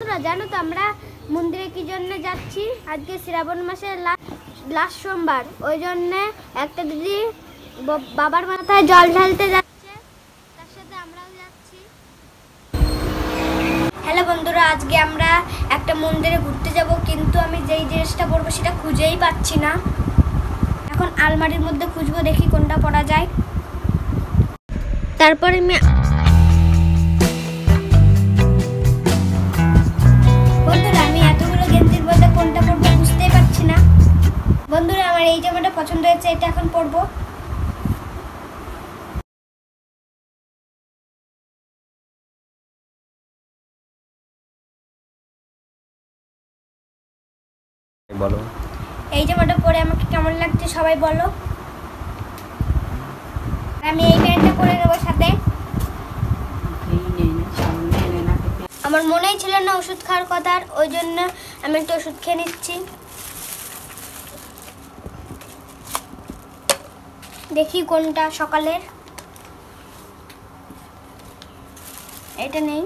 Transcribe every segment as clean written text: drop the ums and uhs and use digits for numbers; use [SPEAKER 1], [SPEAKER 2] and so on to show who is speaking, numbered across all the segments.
[SPEAKER 1] বন্ধুরা জানো তো আমরা মন্দিরে কি জন্য যাচ্ছি? আজকে শ্রাবণ মাসের লাস্ট সোমবার, ওই জন্য একটা দিদি বাবার মাথায় জল ঢালতে যাচ্ছে, তার সাথে আমরাও যাচ্ছি। হ্যালো বন্ধুরা, আজকে আমরা একটা মন্দিরে ঘুরতে যাব, কিন্তু আমি যেই ড্রেসটা পরবো সেটা খুঁজেই পাচ্ছি না। এখন আলমারির মধ্যে খুঁজবো, দেখি কোনটা পরা যায়। তারপরে আমি এতগুলো গেঞ্জির মধ্যে কোনটা পরবো বুঝতেই পারছি না। বন্ধুরা, আমার এই জামাটা পছন্দ হয়েছে, এটা এখন পরবো।
[SPEAKER 2] বলো,
[SPEAKER 1] এই জামাটা পরে আমাকে কেমন লাগছে সবাই বলো। আমি এই প্যান্টটা পরে নেবো সাথে। আমার মনেই ছিল না ওষুধ খাওয়ার কথা, ওই জন্য আমি একটু ওষুধ খেয়ে নিচ্ছি। দেখি কোনটা সকালের। এটা নেই,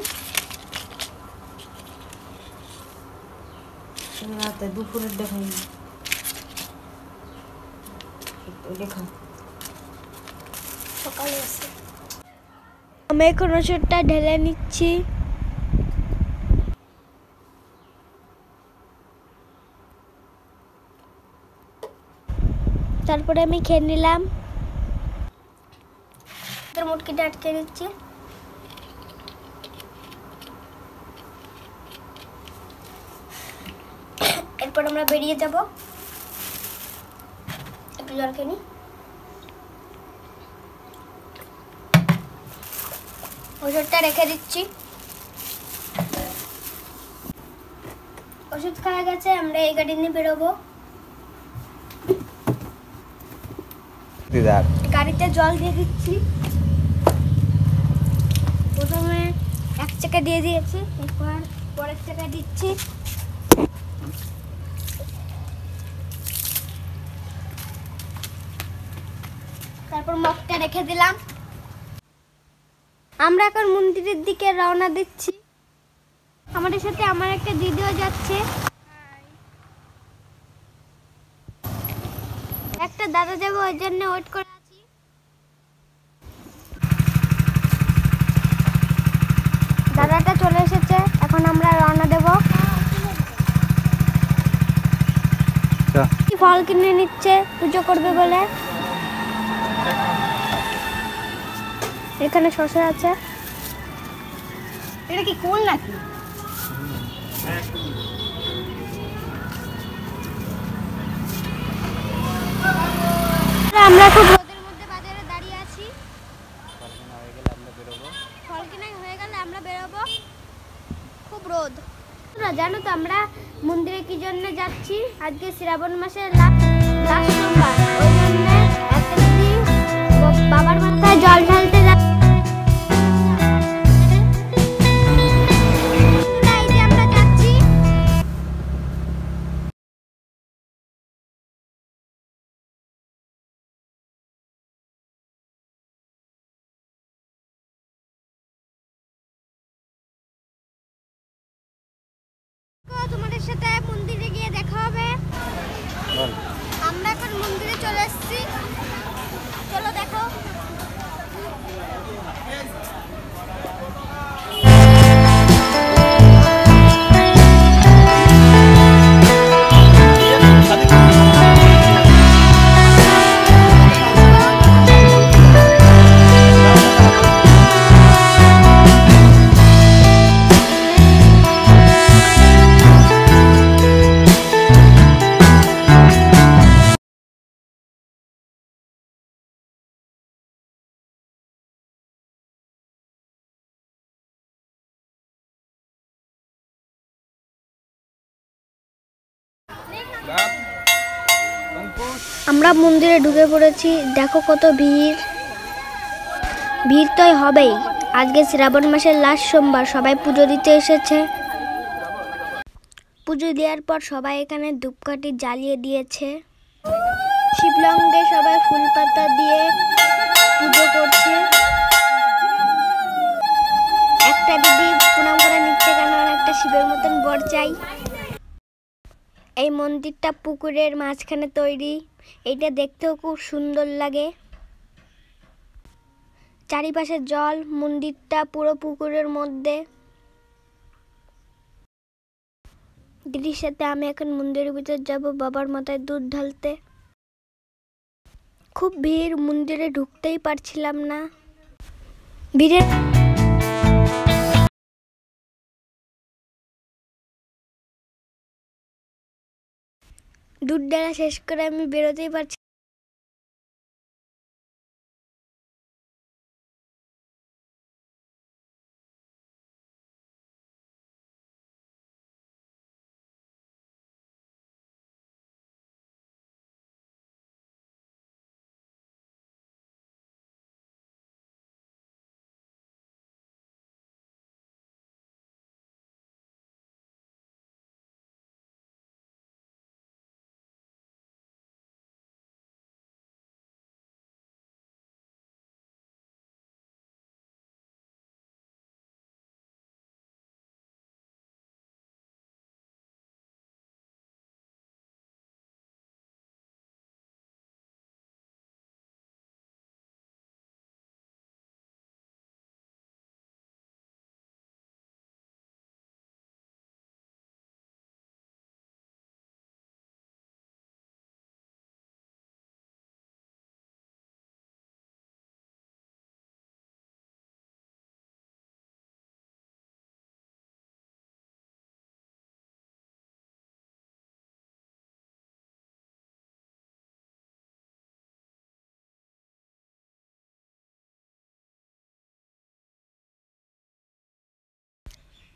[SPEAKER 3] রাতে দুপুরের দেখাই দেখা
[SPEAKER 1] সকালে আছে। আমি এখন ওষুধটা ঢেলে নিচ্ছি। তারপরে আমি খেয়ে নিলাম। মুটকিটা আটকে নিচ্ছি। এরপর আমরা বেরিয়ে যাব। একটু জল খেয়ে নিই। ওষুধটা রেখে দিচ্ছি। ওষুধ খাওয়া গেছে, আমরা এই গাড়ি নিয়ে বেরোবো। গাড়িতে জল দিয়ে দিচ্ছি। প্রথমে এক চাকা দিয়ে দিয়েছি, এরপর পরের চাকা দিচ্ছি। তারপর মগটা রেখে দিলাম। আমরা এখন মন্দিরের দিকে রওনা দিচ্ছি। আমাদের সাথে আমার একটা দিদিও যাচ্ছে। একটা দাদা যাবে, ওই জন্য ওয়েট করে আছি। দাদাটা চলে এসেছে, এখন আমরা রওনা দেব। ফল কিনে নিচ্ছে পুজো করবে বলে। এখানে শসা আছে। এটা কি কুল নাকি? আমরা খুব রোদের মধ্যে বাজারে দাঁড়িয়ে আছি। ফল কিনা হয়ে গেলে আমরা বেরোবো। খুব রোদ। জানো তো আমরা মন্দিরে কি জন্য যাচ্ছি? আজকে শ্রাবণ মাসের লাস্ট সোমবার, ওই জন্য একটা দিদি বাবার মাথায় জল ঢালতে যাচ্ছে। তোমাদের সাথে মন্দিরে গিয়ে দেখা হবে। আমরা এখন মন্দিরে চলে এসেছি, চলো দেখো। আমরা মন্দিরে ঢুকে পড়েছি, দেখো কত ভিড়। ভিড় তো হবেই, আজকে শ্রাবণ মাসের লাস্ট সোমবার, সবাই পুজো দিতে এসেছে। পুজো দেওয়ার পর সবাই এখানে ধূপকাঠি জ্বালিয়ে দিয়েছে। শিবলঙ্গে সবাই ফুল পাতা দিয়ে পুজো করছে। একটা একটা দিদি প্রণাম করে নিচ্ছে, কেন একটা শিবের মতন বর চাই। এই মন্দিরটা পুকুরের মাঝখানে তৈরি, এইটা দেখতেও খুব সুন্দর লাগে। চারিপাশে জল, মন্দিরটা পুরো পুকুরের মধ্যে। দিদির সাথে আমি এখন মন্দিরের ভিতর যাব বাবার মাথায় দুধ ঢালতে। খুব ভিড়, মন্দিরে ঢুকতেই পারছিলাম না। ভিড়ের দুধ ঢালা শেষ করে আমি বেরোতেই পারছি।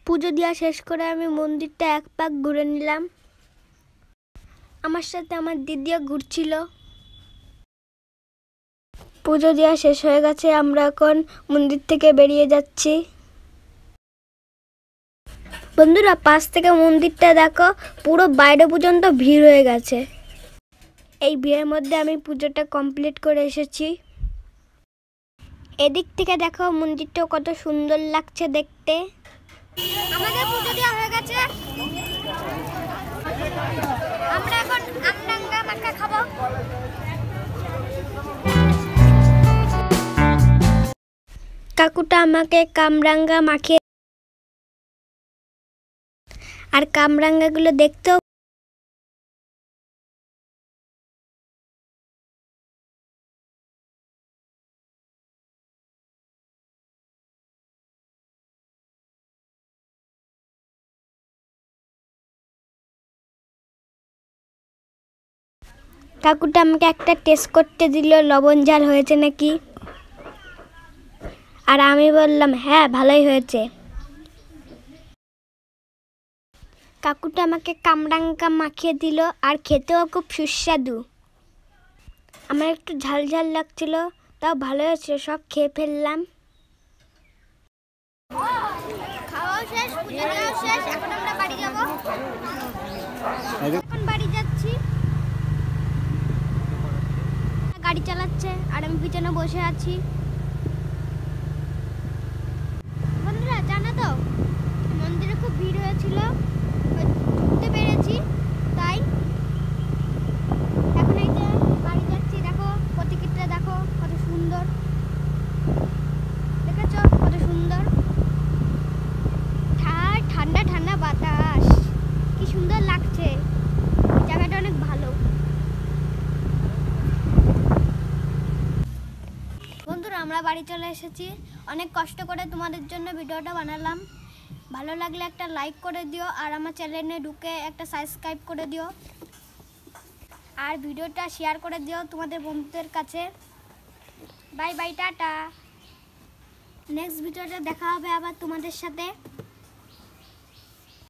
[SPEAKER 1] পুজো দেওয়া শেষ করে আমি মন্দিরটা এক পাক ঘুরে নিলাম। আমার সাথে আমার দিদিও ঘুরছিল। পুজো দেওয়া শেষ হয়ে গেছে, আমরা এখন মন্দির থেকে বেরিয়ে যাচ্ছি। বন্ধুরা, পাশ থেকে মন্দিরটা দেখো, পুরো বাইরে পর্যন্ত ভিড় হয়ে গেছে। এই ভিড়ের মধ্যে আমি পুজোটা কমপ্লিট করে এসেছি। এদিক থেকে দেখো মন্দিরটাও কত সুন্দর লাগছে দেখতে। আমাদের পুজো দেওয়া হয়ে গেছে, আমরা এখন আমডাঙ্গা মাখা খাবো। কাকুটা আমাকে কামরাঙ্গা মাখিয়ে, আর কামরাঙ্গাগুলো দেখতেও কাকুটা আমাকে একটা টেস্ট করতে দিল, লবণ ঝাল হয়েছে নাকি। আর আমি বললাম হ্যাঁ, ভালোই হয়েছে। কাকুটা আমাকে কামরাঙ্গা মাখিয়ে দিল, আর খেতেও খুব সুস্বাদু। আমার একটু ঝাল ঝাল লাগছিল, তাও ভালো হয়েছে, সব খেয়ে ফেললাম। খাওয়া শেষ, পুজো দেওয়া শেষ, এখন আমরা বাড়ি যাব। এখন বাড়ি যাচ্ছি। গাড়ি চালাচ্ছে আর আমি পিছনে বসে আছি। বন্ধুরা, জানো তো মন্দিরে খুব ভিড় হয়েছিল, ঢুকতে পেরেছি, তাই এখন এই যে বাড়ি যাচ্ছি। দেখো প্রতিকৃতিটা দেখো কত সুন্দর, দেখেছো কত সুন্দর। ঠান্ডা ঠান্ডা বাতাস, কি সুন্দর লাগছে, জায়গাটা অনেক ভালো। বন্ধুরা, আমরা বাড়ি চলে এসেছি। অনেক কষ্ট করে তোমাদের জন্য ভিডিওটা বানালাম। ভালো লাগলে একটা লাইক করে দিও, আর আমার চ্যানেলে ঢুকে একটা সাবস্ক্রাইব করে দিও, আর ভিডিওটা শেয়ার করে দিও তোমাদের বন্ধুদের কাছে। Bye bye, tata. নেক্সট ভিডিওতে দেখা হবে আবার তোমাদের সাথে।